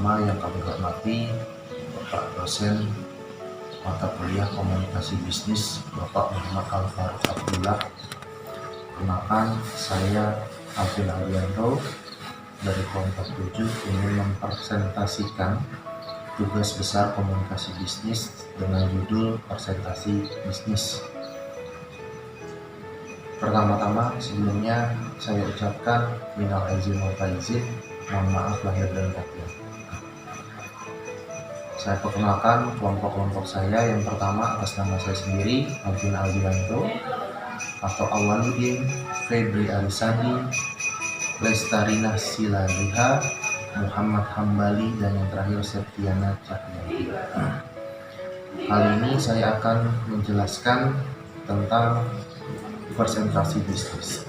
pertama yang kami hormati Bapak dosen mata kuliah komunikasi bisnis Bapak Muhammad Al-Faruq Abdullah. Perkenalkan, saya Alvin Aldianto dari kelompok 7 ingin mempresentasikan tugas besar komunikasi bisnis dengan judul presentasi bisnis. Pertama-tama sebelumnya saya ucapkan minal aizin wal faizin, mohon maaf lahir dan batin. Saya perkenalkan kelompok-kelompok saya. Yang pertama atas nama saya sendiri, Alvin Aldianto atau Awaludin Febri Arisandi, Lestarina Silaliha, Muhammad Hambali, dan yang terakhir Septiana Cahyanti. Kali ini saya akan menjelaskan tentang presentasi bisnis.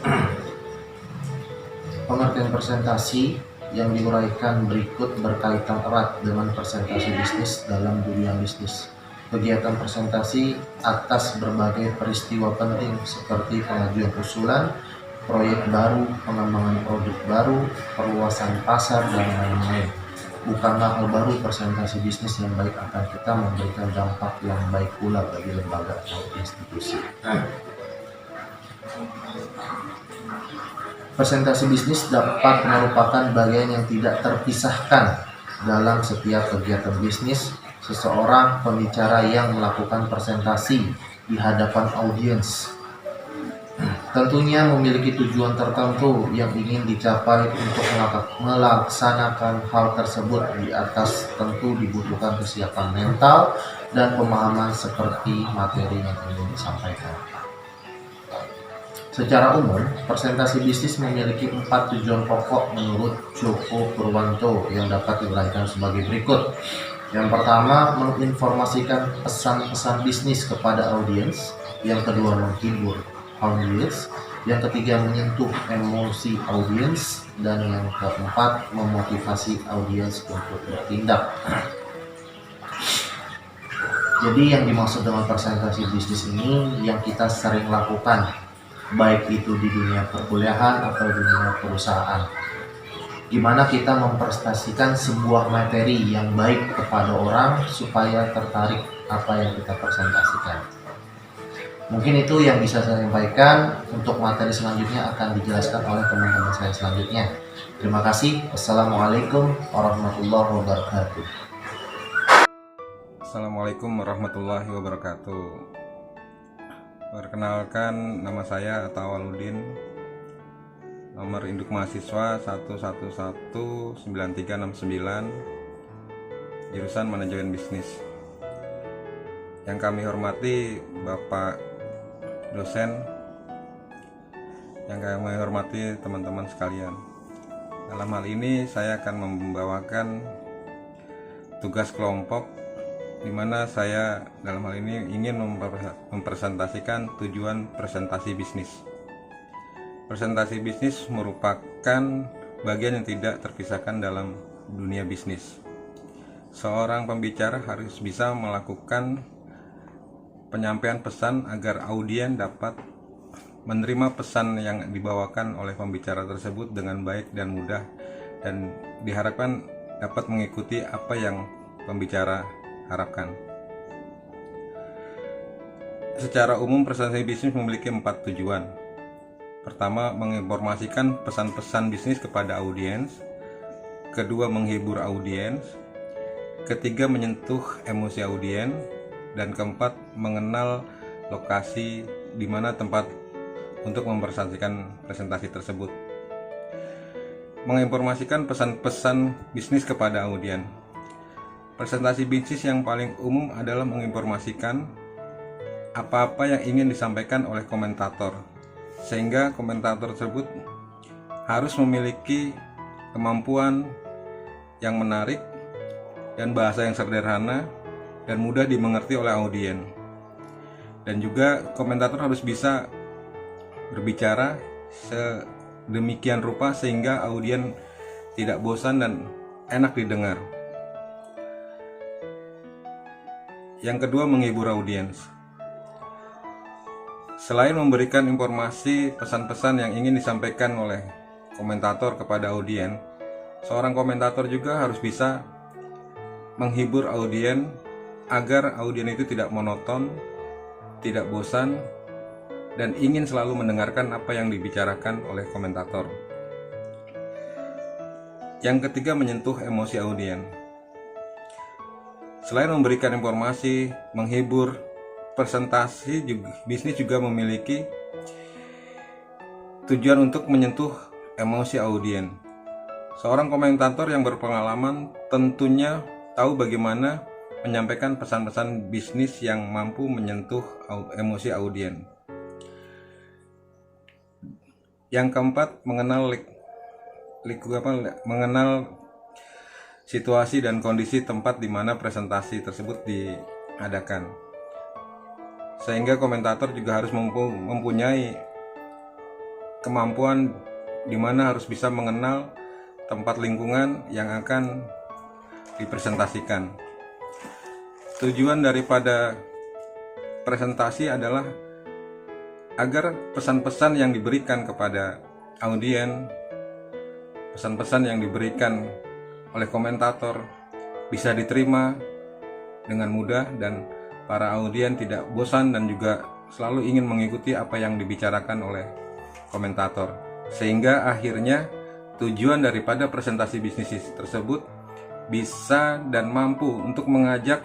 Pengertian presentasi yang diuraikan berikut berkaitan erat dengan presentasi bisnis dalam dunia bisnis. Kegiatan presentasi atas berbagai peristiwa penting seperti pengajuan usulan, proyek baru, pengembangan produk baru, perluasan pasar, dan lain-lain. Bukanlah hal baru presentasi bisnis yang baik akan kita memberikan dampak yang baik pula bagi lembaga atau institusi. Presentasi bisnis dapat merupakan bagian yang tidak terpisahkan dalam setiap kegiatan bisnis. Seseorang pembicara yang melakukan presentasi di hadapan audiens tentunya memiliki tujuan tertentu yang ingin dicapai. Untuk melaksanakan hal tersebut, di atas tentu dibutuhkan kesiapan mental dan pemahaman seperti materi yang ingin disampaikan. Secara umum, presentasi bisnis memiliki 4 tujuan pokok menurut Joko Purwanto yang dapat diuraikan sebagai berikut. Yang pertama, menginformasikan pesan-pesan bisnis kepada audiens. Yang kedua, menghibur audiens. Yang ketiga, menyentuh emosi audiens. Dan yang keempat, memotivasi audiens untuk bertindak. Jadi yang dimaksud dengan presentasi bisnis ini yang kita sering lakukan, baik itu di dunia perkuliahan atau di dunia perusahaan. Gimana kita mempresentasikan sebuah materi yang baik kepada orang supaya tertarik apa yang kita presentasikan. Mungkin itu yang bisa saya sampaikan. Untuk materi selanjutnya akan dijelaskan oleh teman-teman saya selanjutnya. Terima kasih. Wassalamualaikum warahmatullahi wabarakatuh. Assalamualaikum warahmatullahi wabarakatuh. Perkenalkan, nama saya Awaludin, nomor induk mahasiswa 1119369, jurusan manajemen bisnis. Yang kami hormati Bapak dosen, yang kami hormati teman-teman sekalian. Dalam hal ini saya akan membawakan tugas kelompok, di mana saya dalam hal ini ingin mempresentasikan tujuan presentasi bisnis. Presentasi bisnis merupakan bagian yang tidak terpisahkan dalam dunia bisnis. Seorang pembicara harus bisa melakukan penyampaian pesan agar audien dapat menerima pesan yang dibawakan oleh pembicara tersebut dengan baik dan mudah, dan diharapkan dapat mengikuti apa yang pembicara harapkan. Secara umum, presentasi bisnis memiliki 4 tujuan. Pertama, menginformasikan pesan-pesan bisnis kepada audiens. Kedua, menghibur audiens. Ketiga, menyentuh emosi audiens. Dan keempat, mengenal lokasi di mana tempat untuk mempresentasikan presentasi tersebut. Menginformasikan pesan-pesan bisnis kepada audiens. Presentasi bisnis yang paling umum adalah menginformasikan apa-apa yang ingin disampaikan oleh komentator, sehingga komentator tersebut harus memiliki kemampuan yang menarik dan bahasa yang sederhana dan mudah dimengerti oleh audien. Dan juga komentator harus bisa berbicara sedemikian rupa sehingga audien tidak bosan dan enak didengar. Yang kedua, menghibur audiens. Selain memberikan informasi pesan-pesan yang ingin disampaikan oleh komentator kepada audien, seorang komentator juga harus bisa menghibur audien agar audien itu tidak monoton, tidak bosan, dan ingin selalu mendengarkan apa yang dibicarakan oleh komentator. Yang ketiga, menyentuh emosi audien. Selain memberikan informasi, menghibur, presentasi bisnis juga memiliki tujuan untuk menyentuh emosi audien. Seorang komentator yang berpengalaman tentunya tahu bagaimana menyampaikan pesan-pesan bisnis yang mampu menyentuh emosi audien. Yang keempat, mengenal situasi dan kondisi tempat di mana presentasi tersebut diadakan. Sehingga komentator juga harus mempunyai kemampuan di mana harus bisa mengenal tempat lingkungan yang akan dipresentasikan. Tujuan daripada presentasi adalah agar pesan-pesan yang diberikan kepada audien, pesan-pesan yang diberikan oleh komentator bisa diterima dengan mudah dan para audien tidak bosan dan juga selalu ingin mengikuti apa yang dibicarakan oleh komentator. Sehingga akhirnya tujuan daripada presentasi bisnis tersebut bisa dan mampu untuk mengajak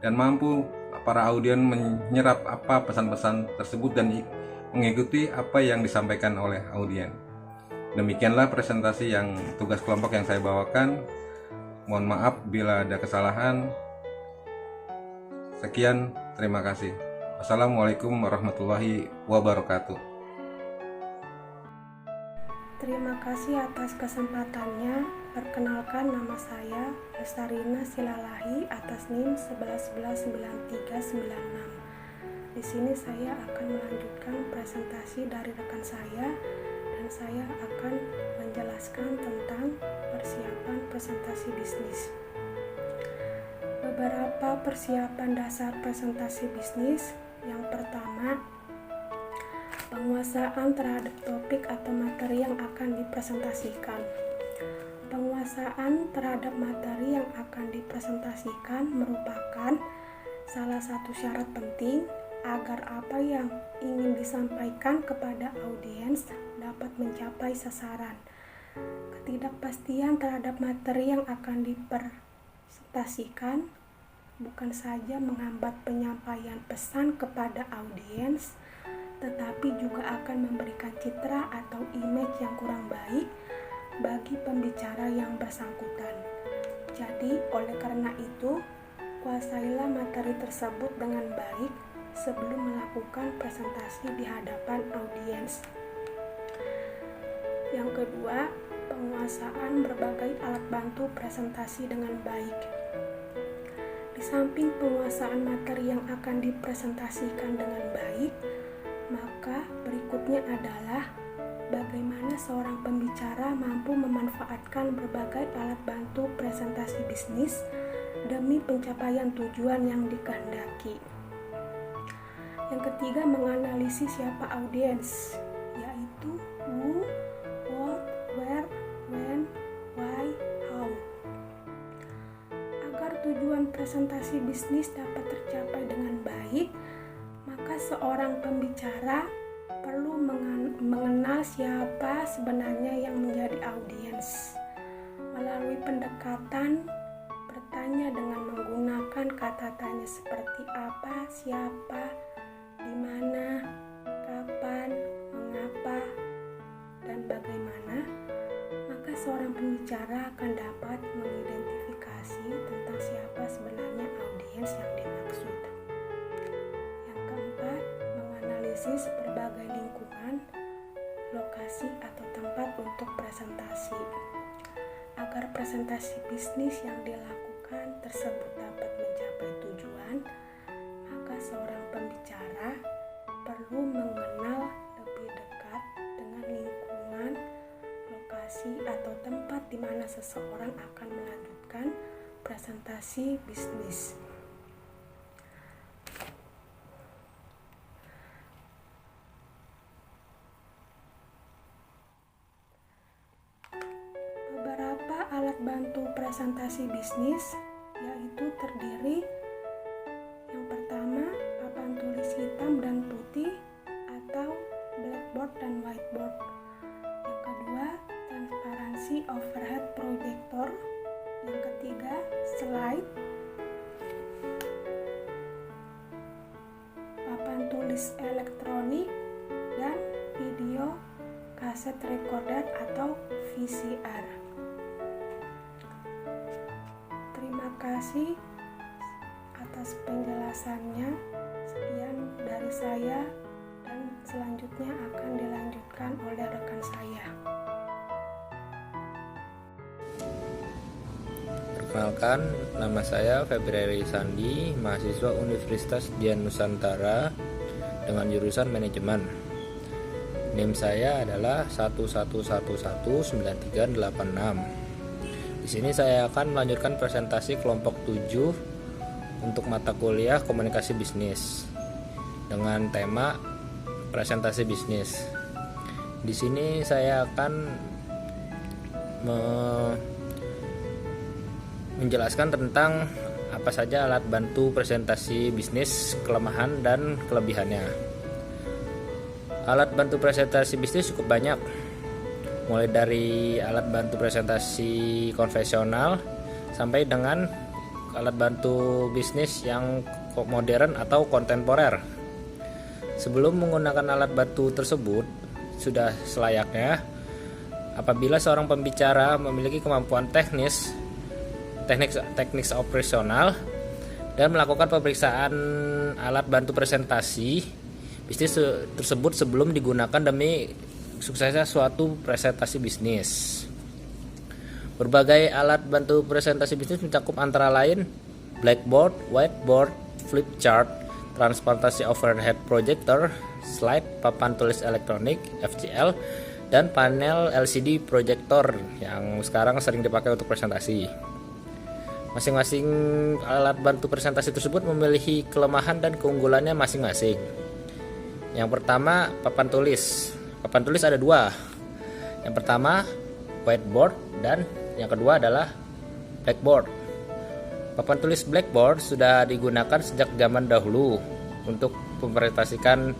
dan mampu para audien menyerap apa pesan-pesan tersebut dan mengikuti apa yang disampaikan oleh audien. Demikianlah presentasi yang tugas kelompok yang saya bawakan. Mohon maaf bila ada kesalahan. Sekian, terima kasih. Wassalamualaikum warahmatullahi wabarakatuh. Terima kasih atas kesempatannya. Perkenalkan, nama saya Lestarina Silalahi atas NIM 11119396. Di sini saya akan melanjutkan presentasi dari rekan saya dan saya akan menjelaskan tentang persiapan presentasi bisnis. Beberapa persiapan dasar presentasi bisnis. Yang pertama, penguasaan terhadap topik atau materi yang akan dipresentasikan. Penguasaan terhadap materi yang akan dipresentasikan merupakan salah satu syarat penting agar apa yang ingin disampaikan kepada audiens dapat mencapai sasaran. Ketidakpastian terhadap materi yang akan dipresentasikan bukan saja menghambat penyampaian pesan kepada audiens, tetapi juga akan memberikan citra atau image yang kurang baik bagi pembicara yang bersangkutan. Jadi, oleh karena itu, kuasailah materi tersebut dengan baik sebelum melakukan presentasi di hadapan audiens. Yang kedua, penguasaan berbagai alat bantu presentasi dengan baik. Di samping penguasaan materi yang akan dipresentasikan dengan baik, maka berikutnya adalah bagaimana seorang pembicara mampu memanfaatkan berbagai alat bantu presentasi bisnis demi pencapaian tujuan yang dikehendaki. Yang ketiga, menganalisis siapa audiens, yaitu who, what, where, when, why, how. Agar tujuan presentasi bisnis dapat tercapai dengan baik, maka seorang pembicara perlu mengenal siapa sebenarnya yang menjadi audiens. Melalui pendekatan, bertanya dengan menggunakan kata tanya seperti apa, siapa, di mana, kapan, mengapa, dan bagaimana, maka seorang pembicara akan dapat mengidentifikasi tentang siapa sebenarnya audiens yang dimaksud. Menganalisis berbagai lingkungan, lokasi atau tempat untuk presentasi. Agar presentasi bisnis yang dilakukan tersebut dapat mencapai tujuan, maka seorang pembicara perlu mengenal lebih dekat dengan lingkungan, lokasi atau tempat di mana seseorang akan melanjutkan presentasi bisnis. Beberapa alat bantu presentasi bisnis yaitu terdiri yang pertama papan tulis hitam dan putih atau blackboard dan whiteboard. Yang kedua, transparansi overhead projector. Yang ketiga, slide. Papan tulis elektronik dan video kaset recorder atau VCR. Terima kasih atas penjelasannya. Sekian dari saya dan selanjutnya akan dilanjutkan oleh rekan saya. Perkenalkan, nama saya Februari Sandi, mahasiswa Universitas Dian Nusantara dengan jurusan manajemen. NIM saya adalah 11119386. Di sini saya akan melanjutkan presentasi kelompok 7 untuk mata kuliah komunikasi bisnis dengan tema presentasi bisnis. Di sini saya akan menjelaskan tentang apa saja alat bantu presentasi bisnis, kelemahan dan kelebihannya. Alat bantu presentasi bisnis cukup banyak, mulai dari alat bantu presentasi konvensional sampai dengan alat bantu bisnis yang modern atau kontemporer. Sebelum menggunakan alat bantu tersebut, sudah selayaknya apabila seorang pembicara memiliki kemampuan teknis operasional dan melakukan pemeriksaan alat bantu presentasi bisnis tersebut sebelum digunakan demi suksesnya suatu presentasi bisnis. Berbagai alat bantu presentasi bisnis mencakup antara lain blackboard, whiteboard, flip chart, transparansi overhead projector, slide, papan tulis elektronik (FCL), dan panel LCD projector yang sekarang sering dipakai untuk presentasi. Masing-masing alat bantu presentasi tersebut memiliki kelemahan dan keunggulannya masing-masing. Yang pertama, papan tulis. Papan tulis ada dua. Yang pertama, whiteboard, dan yang kedua adalah blackboard. Papan tulis blackboard sudah digunakan sejak zaman dahulu untuk mempresentasikan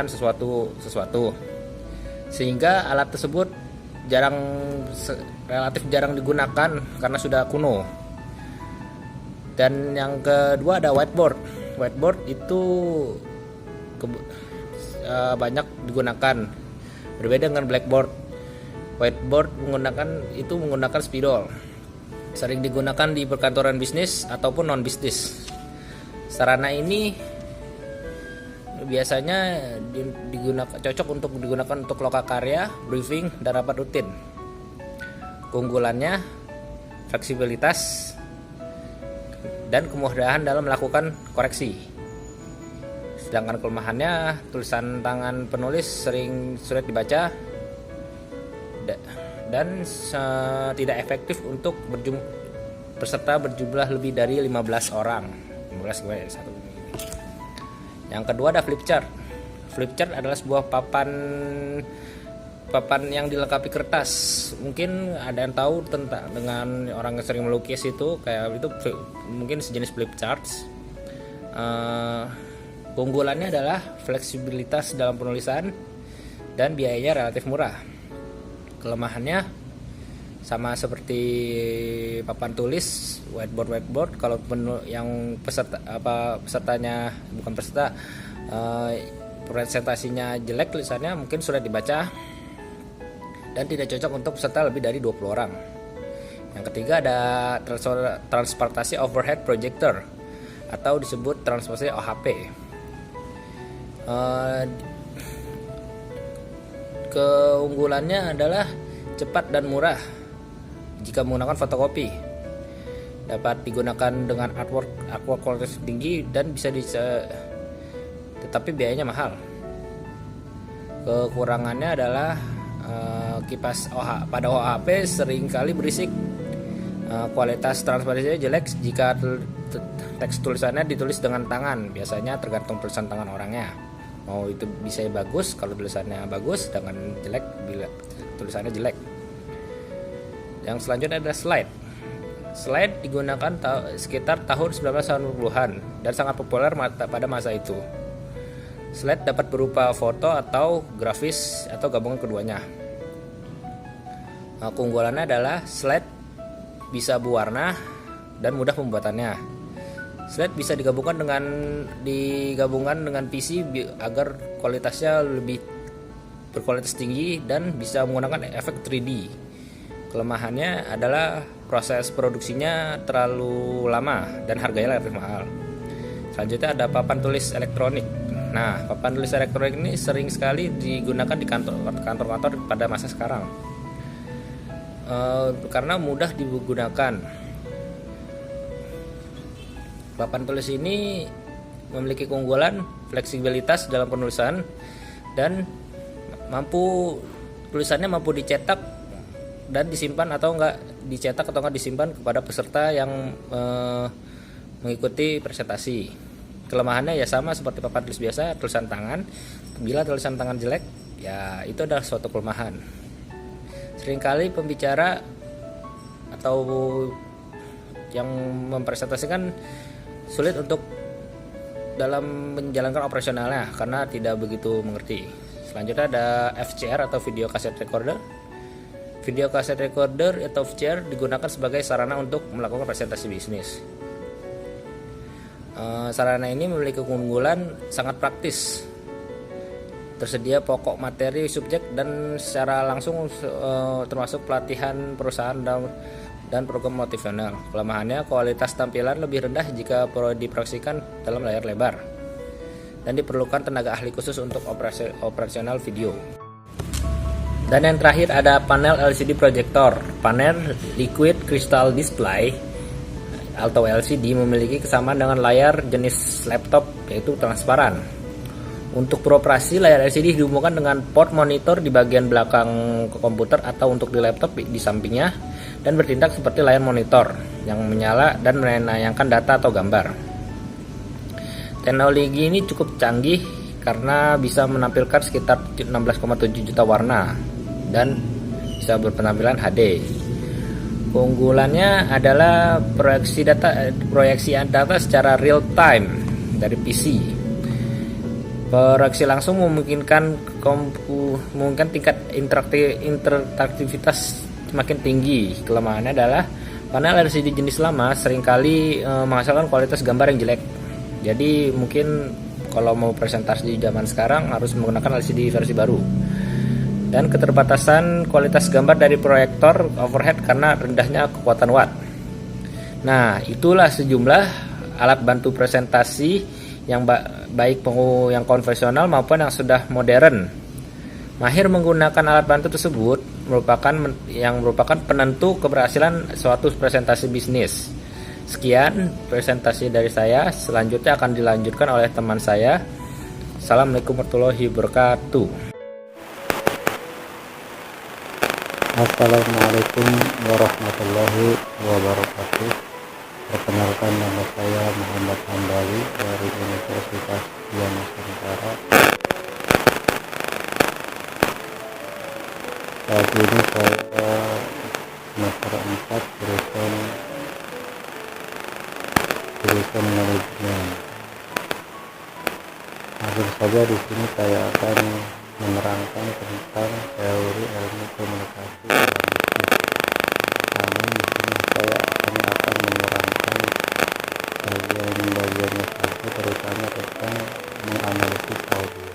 sesuatu. Sehingga alat tersebut relatif jarang digunakan karena sudah kuno. Dan yang kedua ada whiteboard. Whiteboard itu banyak digunakan, berbeda dengan blackboard. Whiteboard menggunakan spidol, sering digunakan di perkantoran bisnis ataupun non bisnis. Sarana ini biasanya cocok untuk digunakan untuk lokakarya, briefing, dan rapat rutin. Keunggulannya fleksibilitas dan kemudahan dalam melakukan koreksi. Sedangkan kelemahannya, tulisan tangan penulis sering sulit dibaca dan tidak efektif untuk peserta berjumlah lebih dari 15 orang. 15 gimana ya, satu. Yang kedua ada flip chart. Flip chart adalah sebuah papan yang dilengkapi kertas. Mungkin ada yang tahu dengan orang yang sering melukis itu kayak itu mungkin sejenis flip charts. Keunggulannya adalah fleksibilitas dalam penulisan dan biayanya relatif murah. Kelemahannya sama seperti papan tulis whiteboard. Kalau presentasinya jelek, tulisannya mungkin sudah dibaca dan tidak cocok untuk peserta lebih dari 20 orang. Yang ketiga ada transparansi overhead projector atau disebut transparansi OHP. Keunggulannya adalah cepat dan murah jika menggunakan fotokopi. Dapat digunakan dengan artwork kualitas tinggi dan tetapi biayanya mahal. Kekurangannya adalah kipas pada OHP seringkali berisik. Kualitas transparansinya jelek jika teks tulisannya ditulis dengan tangan. Biasanya tergantung tulisan tangan orangnya. Mau itu bisa bagus kalau tulisannya bagus, dengan jelek bila tulisannya jelek. Yang selanjutnya adalah slide. Slide digunakan sekitar tahun 1990-an dan sangat populer pada masa itu. Slide dapat berupa foto atau grafis atau gabungan keduanya. Keunggulannya adalah slide bisa berwarna dan mudah pembuatannya. Slide bisa digabungkan dengan PC agar kualitasnya lebih berkualitas tinggi dan bisa menggunakan efek 3D. Kelemahannya adalah proses produksinya terlalu lama dan harganya relatif mahal. Selanjutnya ada papan tulis elektronik. Nah, papan tulis elektronik ini sering sekali digunakan di kantor-kantor pada masa sekarang karena mudah digunakan. Papan tulis ini memiliki keunggulan fleksibilitas dalam penulisan dan tulisannya mampu dicetak dan disimpan atau enggak disimpan kepada peserta yang mengikuti presentasi. Kelemahannya ya sama seperti papan tulis biasa, tulisan tangan. Bila tulisan tangan jelek, ya itu adalah suatu kelemahan. Seringkali pembicara atau yang mempresentasikan sulit untuk dalam menjalankan operasionalnya karena tidak begitu mengerti. Selanjutnya ada FCR atau video cassette recorder. Video cassette recorder atau VCR digunakan sebagai sarana untuk melakukan presentasi bisnis. Sarana ini memiliki keunggulan sangat praktis. Tersedia pokok materi subjek dan secara langsung termasuk pelatihan perusahaan dan program motivasional. Kelemahannya kualitas tampilan lebih rendah jika diproyeksikan dalam layar lebar dan diperlukan tenaga ahli khusus untuk operasional video. Dan yang terakhir ada panel LCD projector. Panel Liquid Crystal Display atau LCD memiliki kesamaan dengan layar jenis laptop yaitu transparan. Untuk beroperasi, layar LCD dihubungkan dengan port monitor di bagian belakang komputer atau untuk di laptop di sampingnya dan bertindak seperti layar monitor yang menyala dan menayangkan data atau gambar. Teknologi ini cukup canggih karena bisa menampilkan sekitar 16,7 juta warna dan bisa berpenampilan HD. Keunggulannya adalah proyeksi data secara real time dari PC. Proyeksi langsung memungkinkan tingkat interaktivitas semakin tinggi. Kelemahannya adalah panel LCD jenis lama seringkali menghasilkan kualitas gambar yang jelek. Jadi mungkin kalau mau presentasi di zaman sekarang harus menggunakan LCD versi baru. Dan keterbatasan kualitas gambar dari proyektor overhead karena rendahnya kekuatan watt. Nah, itulah sejumlah alat bantu presentasi yang baik yang konvensional maupun yang sudah modern. Mahir menggunakan alat bantu tersebut merupakan penentu keberhasilan suatu presentasi bisnis. Sekian presentasi dari saya. Selanjutnya akan dilanjutkan oleh teman saya. Assalamualaikum warahmatullahi wabarakatuh. Assalamualaikum warahmatullahi wabarakatuh. Perkenalkan, nama saya Muhammad Hambali dari Universitas Dian Nusantara. Saat ini saya semester 4 jurusan manajemen. Langsung saja di sini saya akan menerangkan tentang teori ilmu komunikasi dalam bisnis. Namun di sini saya hanya akan menerangkan bagian-bagiannya saja, terutama tentang menganalisis audio.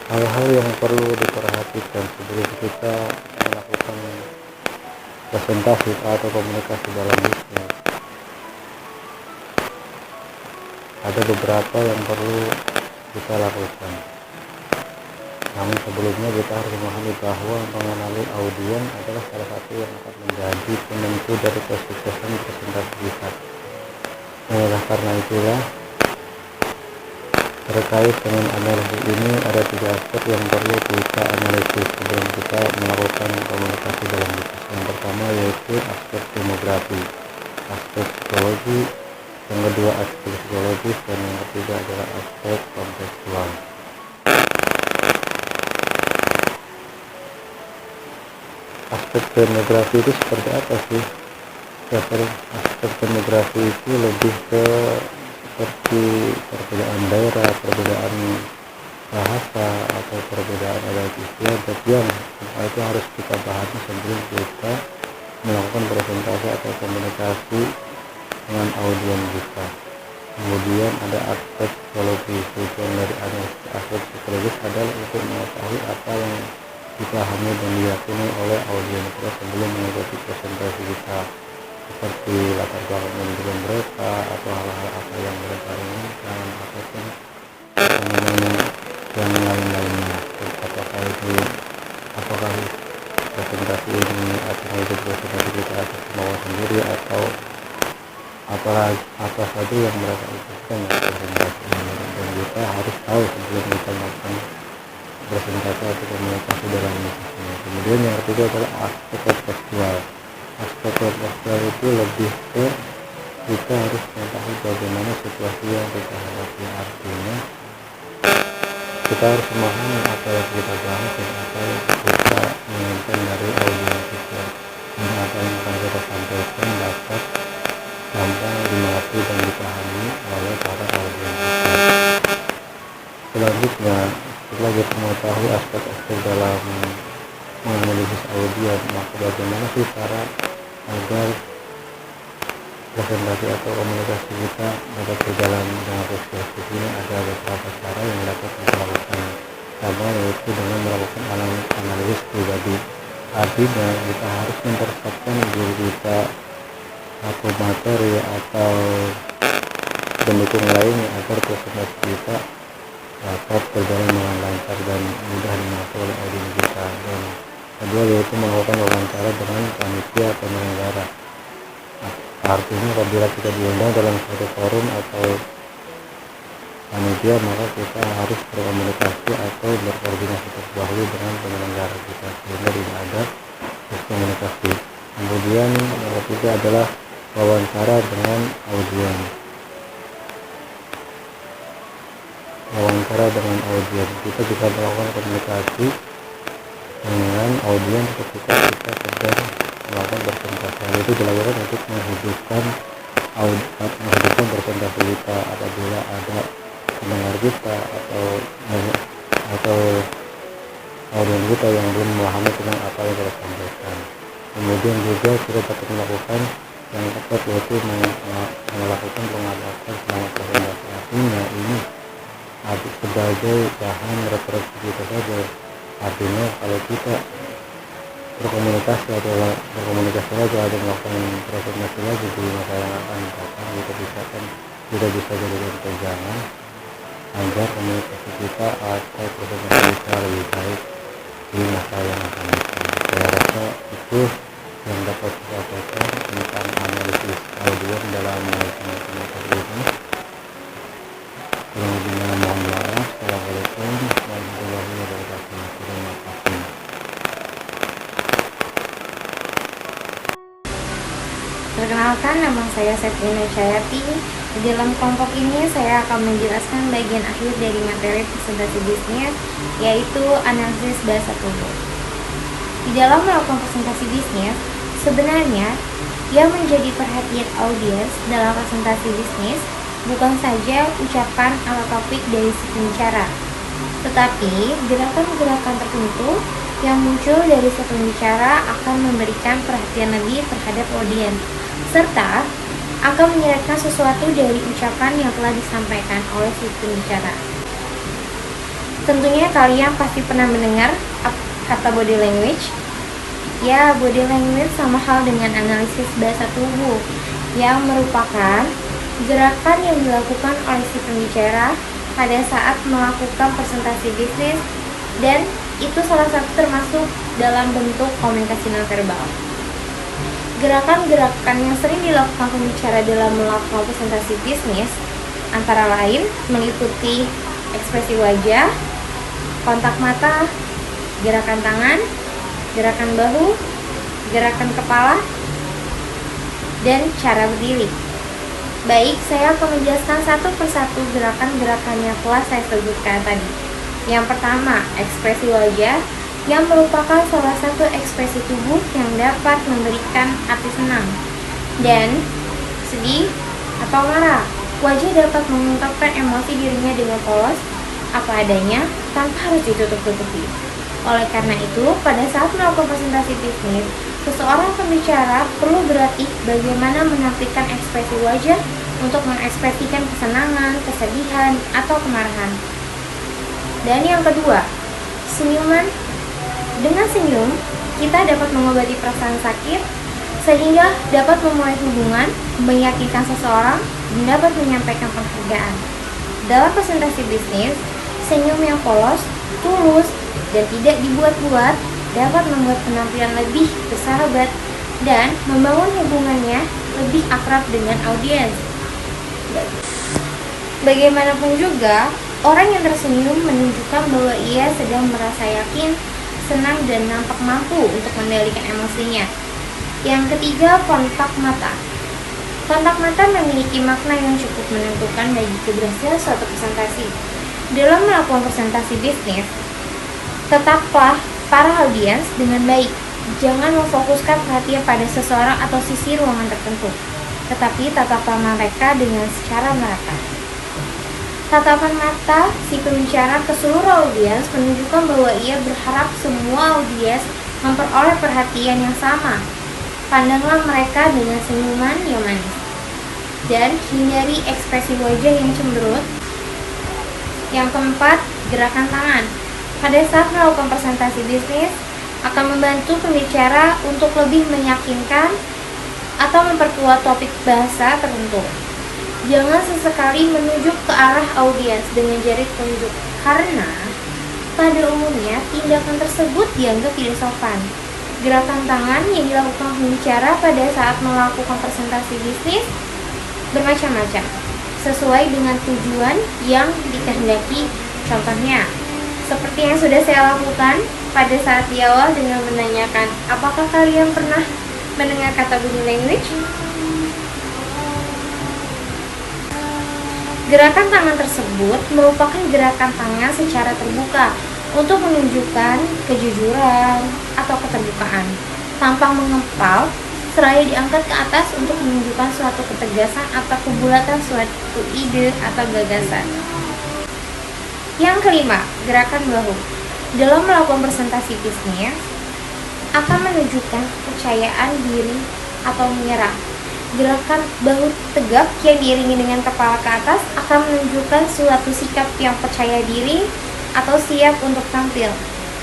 Hal-hal yang perlu diperhatikan sebelum kita melakukan presentasi atau komunikasi dalam bisnis. Ada beberapa yang perlu kita lakukan. Namun sebelumnya kita harus memahami bahwa mengenali audiens adalah salah satu yang akan menjadi penentu dari kesuksesan presentasi kita. Nah, karena itulah terkait dengan analisis ini ada 3 aspek yang perlu kita analisis sebelum kita melakukan komunikasi dalam bisnis. Yang pertama yaitu aspek demografi, aspek psikologi, yang kedua aspek psikologis, dan yang ketiga adalah aspek kontekstual. aspek pornografi itu seperti apa sih? Dasar aspek pornografi itu lebih ke seperti perbedaan daerah, perbedaan bahasa, atau perbedaan adat istiadat yang itu harus kita pahami sebelum kita melakukan presentasi atau komunikasi dengan audiens kita. Kemudian ada aspek psikologis. Tujuan dari aspek psikologis adalah untuk mengetahui apa yang dipahami dan diyakini oleh audiens kita sebelum mengikuti presentasi kita, seperti latar belakang pendidikan mereka atau hal-hal apa yang mereka inginkan ataupun yang lain-lainnya. Apakah presentasi ini atau mengikuti presentasi kita atas kemauan sendiri atau apa saja yang mereka inginkan presentasi ini, dan kita harus tahu sebelum kita melakukan presentasi atau komunikasi dalam ini. Kemudian yang ketiga adalah aspek kontekstual. Aspek kontekstual itu lebih ke kita harus mengetahui bagaimana situasi yang kita hadapi. Artinya kita harus memahami apa yang kita bahas dan apa yang kita inginkan dari audiens kita, dan apa yang akan kita sampaikan dapat gampang dimengerti dan dipahami oleh para audiens kita. Selanjutnya, setelah kita mengetahui aspek-aspek dalam menganalisis audiens, maka bagaimana sih cara agar presentasi atau komunikasi kita dapat berjalan dengan persuasif? Ini ada beberapa cara yang dapat kita lakukan. Pertama, yaitu dengan melakukan analisis pribadi. Artinya kita harus mempersiapkan diri kita atau materi atau pendukung lainnya agar presentasi kita dapat berjalan dengan lancar dan mudah dimengerti oleh audiens kita. Dan kedua, yaitu melakukan wawancara dengan panitia atau penyelenggara. Artinya apabila kita diundang dalam suatu forum atau panitia, maka kita harus berkomunikasi atau berkoordinasi terlebih dahulu dengan penyelenggara kita sehingga tidak ada miskomunikasi. Kemudian yang ketiga adalah wawancara dengan audiens. Wawancara dengan audiens, kita bisa melakukan komunikasi dengan audiens ketika kita sedang melakukan presentasi. Hal itu dilakukan untuk menghidupkan presentasi kita apabila ada pendengar kita atau audiens kita yang belum memahami tentang apa yang kita sampaikan. Kemudian juga kita dapat melakukan yang tepat, yaitu melakukan pengamatan selama presentasi. Artinya ini sebagai bahan referensi kita saja. Artinya kalau kita berkomunikasi atau melakukan presentasi lagi di masa yang akan datang, kita bisa jadikan pegangan agar komunikasi kita atau presentasi kita lebih baik di masa yang akan datang. Saya rasa itu yang dapat saya sampaikan tentang analisis audiens dalam melakukan komunikasi ini. Kurang lebihnya mohon maaf. Assalamualaikum warahmatullahi wabarakatuh. Terima kasih. Perkenalkan, nama saya Septina Chayati. Di dalam kelompok ini saya akan menjelaskan bagian akhir dari materi presentasi bisnis, yaitu analisis bahasa tubuh. Di dalam melakukan presentasi bisnis, sebenarnya yang menjadi perhatian audiens dalam presentasi bisnis bukan saja ucapan atau topik dari si pembicara, tetapi gerakan-gerakan tertentu yang muncul dari si pembicara akan memberikan perhatian lebih terhadap audiens, serta akan menyerahkan sesuatu dari ucapan yang telah disampaikan oleh si pembicara. Tentunya kalian pasti pernah mendengar kata body language. Ya, body language sama hal dengan analisis bahasa tubuh, yang merupakan gerakan yang dilakukan oleh si pembicara pada saat melakukan presentasi bisnis, dan itu salah satu termasuk dalam bentuk komunikasi nonverbal. Gerakan-gerakan yang sering dilakukan pembicara dalam melakukan presentasi bisnis antara lain meliputi ekspresi wajah, kontak mata, gerakan tangan, gerakan bahu, gerakan kepala, dan cara berdiri. Baik, saya akan menjelaskan satu persatu gerakan-gerakan yang telah saya sebutkan tadi. Yang pertama, ekspresi wajah. yang merupakan salah satu ekspresi tubuh yang dapat memberikan arti senang dan sedih atau marah. Wajah dapat mengungkapkan emosi dirinya dengan polos apa adanya tanpa harus ditutup-tutupi. Oleh karena itu, pada saat melakukan presentasi bisnis, seseorang pembicara perlu berlatih bagaimana menampilkan ekspresi wajah untuk mengekspresikan kesenangan, kesedihan, atau kemarahan. Dan yang kedua, senyuman. Dengan senyum, kita dapat mengobati perasaan sakit sehingga dapat memulai hubungan, meyakinkan seseorang, dan dapat menyampaikan penghargaan. Dalam presentasi bisnis, senyum yang polos, tulus, dan tidak dibuat-buat dapat membuat penampilan lebih bersahabat dan membangun hubungannya lebih akrab dengan audiens. Bagaimanapun juga, orang yang tersenyum menunjukkan bahwa ia sedang merasa yakin, senang, dan nampak mampu untuk mengendalikan emosinya. Yang ketiga, kontak mata. Kontak mata memiliki makna yang cukup menentukan bagi keberhasilan suatu presentasi. Dalam melakukan presentasi bisnis, tetaplah para audiens dengan baik. Jangan memfokuskan perhatian pada seseorang atau sisi ruangan tertentu, tetapi tataplah mereka dengan secara merata. Tatapan mata si pembicara ke seluruh audiens menunjukkan bahwa ia berharap semua audiens memperoleh perhatian yang sama. Pandanglah mereka dengan senyuman yang manis dan hindari ekspresi wajah yang cemberut. Yang keempat, gerakan tangan. Pada saat melakukan presentasi bisnis, akan membantu pembicara untuk lebih meyakinkan atau memperkuat topik bahasa tertentu. Jangan sesekali menunjuk ke arah audiens dengan jari telunjuk, karena pada umumnya tindakan tersebut dianggap tidak sopan. Gerakan tangan yang dilakukan pembicara pada saat melakukan presentasi bisnis bermacam-macam, sesuai dengan tujuan yang dikehendaki. Contohnya, seperti yang sudah saya lakukan pada saat di awal dengan menanyakan, apakah kalian pernah mendengar kata body language? Gerakan tangan tersebut merupakan gerakan tangan secara terbuka untuk menunjukkan kejujuran atau keterbukaan. Tampang mengepal seraya diangkat ke atas untuk menunjukkan suatu ketegasan atau kebulatan suatu ide atau gagasan. Yang kelima, gerakan bahu. Dalam melakukan presentasi bisnis, akan menunjukkan kepercayaan diri atau menyerah. Gerakan bahu tegap yang diiringi dengan kepala ke atas akan menunjukkan suatu sikap yang percaya diri atau siap untuk tampil.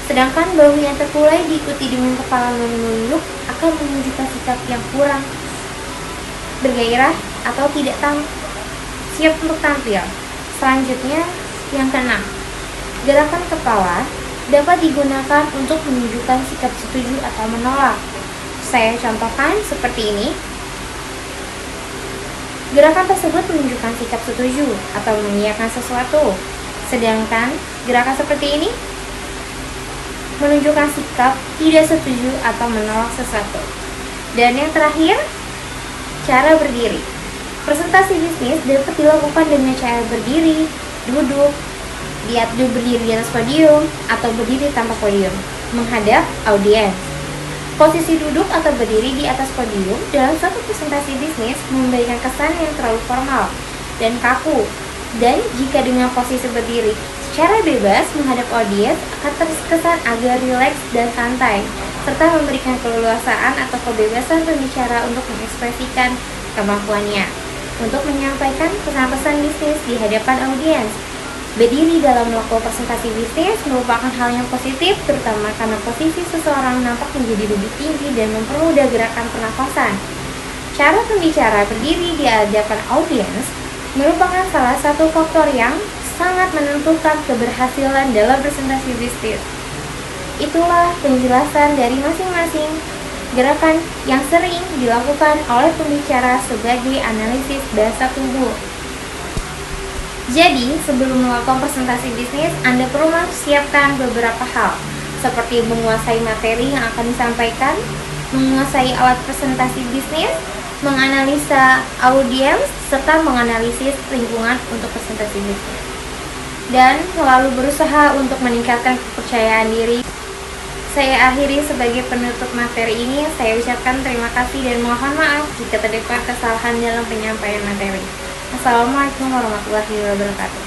Sedangkan bahu yang terkulai diikuti dengan kepala menunduk akan menunjukkan sikap yang kurang bergairah atau tidak siap untuk tampil. Selanjutnya, yang keenam, gerakan kepala dapat digunakan untuk menunjukkan sikap setuju atau menolak. Saya contohkan seperti ini. Gerakan tersebut menunjukkan sikap setuju atau mengiyakan sesuatu. Sedangkan gerakan seperti ini menunjukkan sikap tidak setuju atau menolak sesuatu. Dan yang terakhir, cara berdiri. Presentasi bisnis dapat dilakukan dengan cara berdiri, duduk, berdiri di atas podium, atau berdiri tanpa podium, menghadap audiens. Posisi duduk atau berdiri di atas podium dalam suatu presentasi bisnis memberikan kesan yang terlalu formal dan kaku. Dan jika dengan posisi berdiri secara bebas menghadap audiens akan terkesan agak rileks dan santai, serta memberikan keleluasaan atau kebebasan pembicara untuk mengekspresikan kemampuannya untuk menyampaikan pesan-pesan bisnis di hadapan audiens. Berdiri dalam melakukan presentasi bisnis merupakan hal yang positif, terutama karena posisi seseorang nampak menjadi lebih tinggi dan mempermudah gerakan pernafasan. Cara pembicara berdiri di hadapan audiens merupakan salah satu faktor yang sangat menentukan keberhasilan dalam presentasi bisnis. Itulah penjelasan dari masing-masing gerakan yang sering dilakukan oleh pembicara sebagai analisis bahasa tubuh. Jadi, sebelum melakukan presentasi bisnis, Anda perlu mempersiapkan beberapa hal, seperti menguasai materi yang akan disampaikan, menguasai alat presentasi bisnis, menganalisa audiens, serta menganalisis lingkungan untuk presentasi bisnis. Dan selalu berusaha untuk meningkatkan kepercayaan diri Saya akhiri sebagai penutup materi ini. Saya ucapkan terima kasih dan mohon maaf jika terdapat kesalahan dalam penyampaian materi. Assalamualaikum warahmatullahi wabarakatuh.